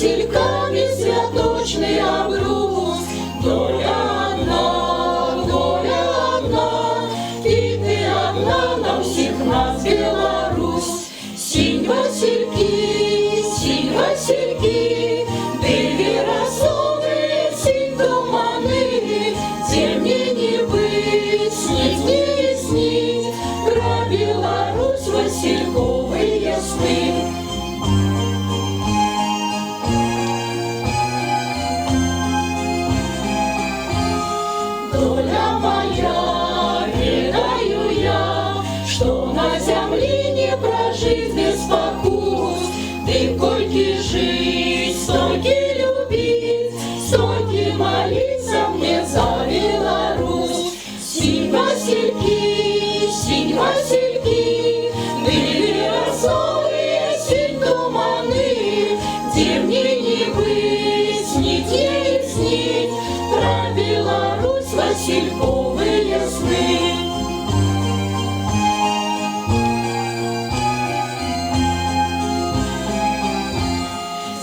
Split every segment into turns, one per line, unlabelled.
васильками святочный обрус. Доля одна, и ты одна на всех нас, Беларусь. Синь васильки, дыви росовые, синь туманы, где мне не быть, не снить про Беларусь васильковые сны. Доля моя, ведаю я, что на земле не прожить без покус. Ты в койке жить, стойки любить, стойки молиться мне за Беларусь. Синь васильки, дыви росовые, синь туманы, где мне не быть, не снить про Беларусь васильковые сны.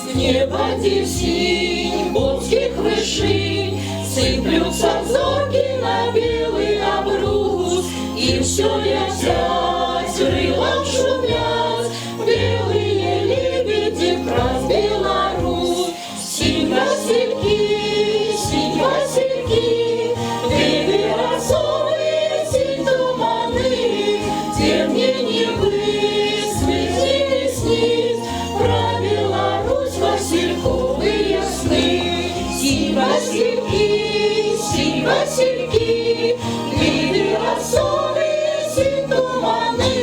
С неба синь бонских вышинь сыплются зорки на белый обрус, и все летят, крылом шумят белые лебеди про Беларусь. Синь васильки, дыви росовые, синь туманы, где мне не быть, не снить про Беларусь васильковые сны. Синь васильки, дыви росовые, синь туманы,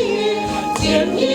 где мне